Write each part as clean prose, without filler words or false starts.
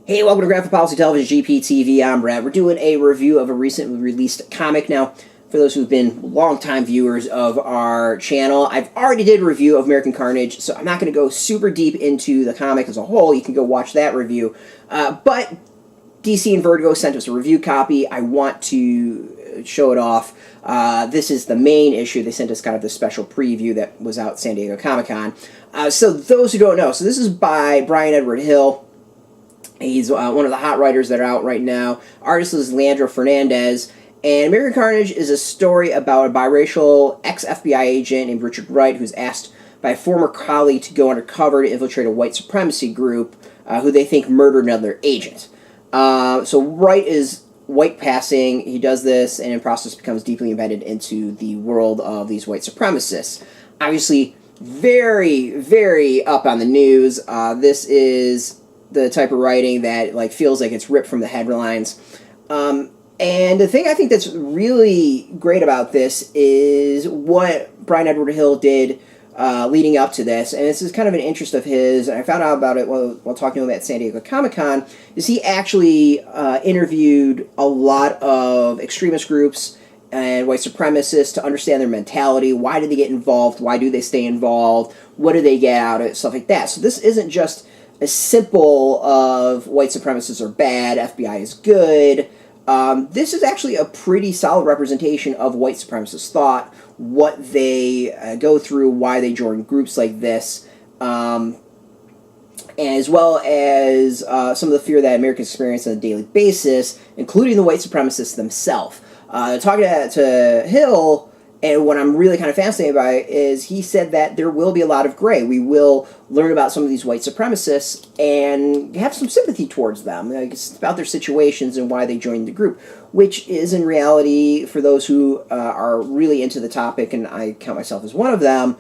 Hey, welcome to Graphic Policy Television, GPTV. I'm Brad. We're doing a review of a recently released comic. Now, for those who've been longtime viewers of our channel, I've already did a review of American Carnage, so I'm not going to go super deep into the comic as a whole. You can go watch that review. But DC and Vertigo sent us a review copy. I want to show it off. This is the main issue. They sent us kind of the special preview that was out at San Diego Comic-Con. So those who don't know, so this is by Bryan Edward Hill. He's one of the hot writers that are out right now. Artist is Leandro Fernandez. And American Carnage is a story about a biracial ex-FBI agent named Richard Wright who's asked by a former colleague to go undercover to infiltrate a white supremacy group who they think murdered another agent. So Wright is white passing. He does this and in process becomes deeply embedded into the world of these white supremacists. Obviously, very, very up on the news. This is the type of writing that feels like it's ripped from the headlines. And the thing I think that's really great about this is what Bryan Edward Hill did leading up to this, and this is kind of an interest of his, and I found out about it while talking to him at San Diego Comic-Con, is he actually interviewed a lot of extremist groups and white supremacists to understand their mentality. Why did they get involved? Why do they stay involved? What do they get out of it? Stuff like that. So this isn't just as simple of white supremacists are bad, FBI is good. This is actually a pretty solid representation of white supremacist thought, what they go through, why they join groups like this, as well as some of the fear that Americans experience on a daily basis, including the white supremacists themselves. Talking to Hill, and what I'm really kind of fascinated by is he said that there will be a lot of gray. We will learn about some of these white supremacists and have some sympathy towards them. It's about their situations and why they joined the group, which is in reality, for those who are really into the topic, and I count myself as one of them,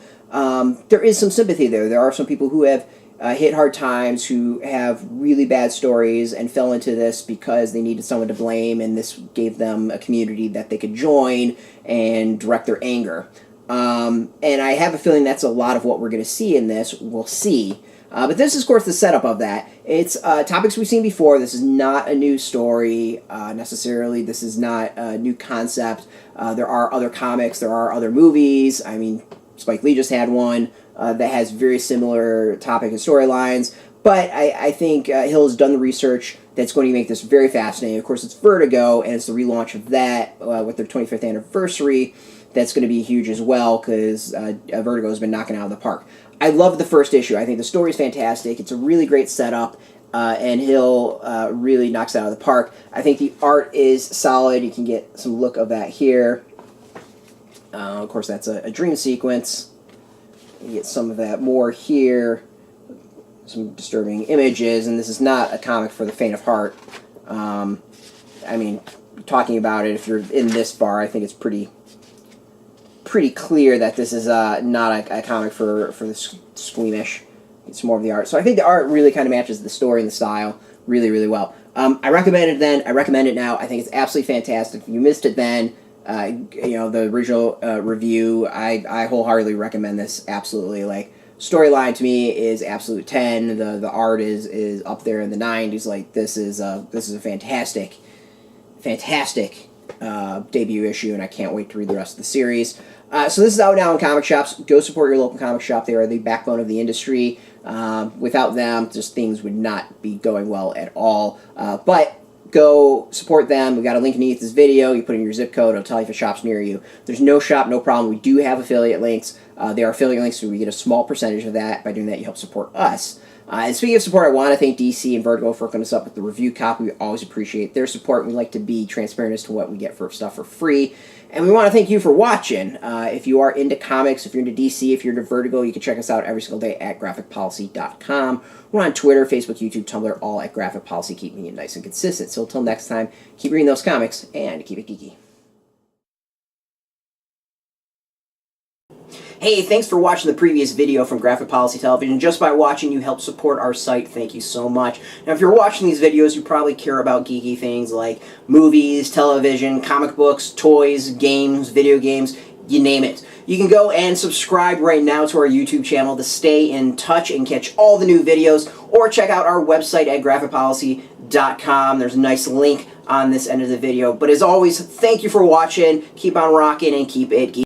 there is some sympathy there. There are some people who have hit hard times, who have really bad stories and fell into this because they needed someone to blame, and this gave them a community that they could join and direct their anger. And I have a feeling that's a lot of what we're going to see in this. We'll see. But this is, of course, the setup of that. It's topics we've seen before. This is not a new story, necessarily. This is not a new concept. There are other comics. There are other movies. I mean, Spike Lee just had one that has very similar topic and storylines. But I think Hill has done the research that's going to make this very fascinating. Of course, it's Vertigo, and it's the relaunch of that with their 25th anniversary. That's going to be huge as well, because Vertigo has been knocking it out of the park. I love the first issue. I think the story is fantastic. It's a really great setup, and Hill really knocks it out of the park. I think the art is solid. You can get some look of that here. Of course, that's a dream sequence. You get some of that more here. Some disturbing images, and this is not a comic for the faint of heart. I mean, talking about it, if you're in this far, I think it's pretty clear that this is not a comic for the squeamish. It's more of the art. So I think the art really kind of matches the story and the style really, really well. I recommended it then. I recommend it now. I think it's absolutely fantastic. If you missed it then, the original review, I wholeheartedly recommend this. Absolutely. Storyline to me is absolute 10. The art is up there in the 90s. This is a fantastic debut issue, and I can't wait to read the rest of the series. So this is out now in comic shops. Go support your local comic shop. They are the backbone of the industry. Without them, just things would not be going well at all. But go support them. We got a link underneath this video. You put in your zip code. It'll tell you if a shop's near you. There's no shop, no problem. We do have affiliate links. They are affiliate links, so we get a small percentage of that. By doing that, you help support us. And speaking of support, I want to thank DC and Vertigo for hooking us up with the review copy. We always appreciate their support. We like to be transparent as to what we get for stuff for free. And we want to thank you for watching. If you are into comics, if you're into DC, if you're into Vertigo, you can check us out every single day at graphicpolicy.com. We're on Twitter, Facebook, YouTube, Tumblr, all at Graphic Policy. Keeping it nice and consistent. So until next time, keep reading those comics and keep it geeky. Hey, thanks for watching the previous video from Graphic Policy Television. Just by watching, you help support our site. Thank you so much. Now, if you're watching these videos, you probably care about geeky things like movies, television, comic books, toys, games, video games. you name it. You can go and subscribe right now to our YouTube channel to stay in touch and catch all the new videos, or check out our website at graphicpolicy.com. There's a nice link on this end of the video. But as always, thank you for watching. Keep on rocking and keep it geeky.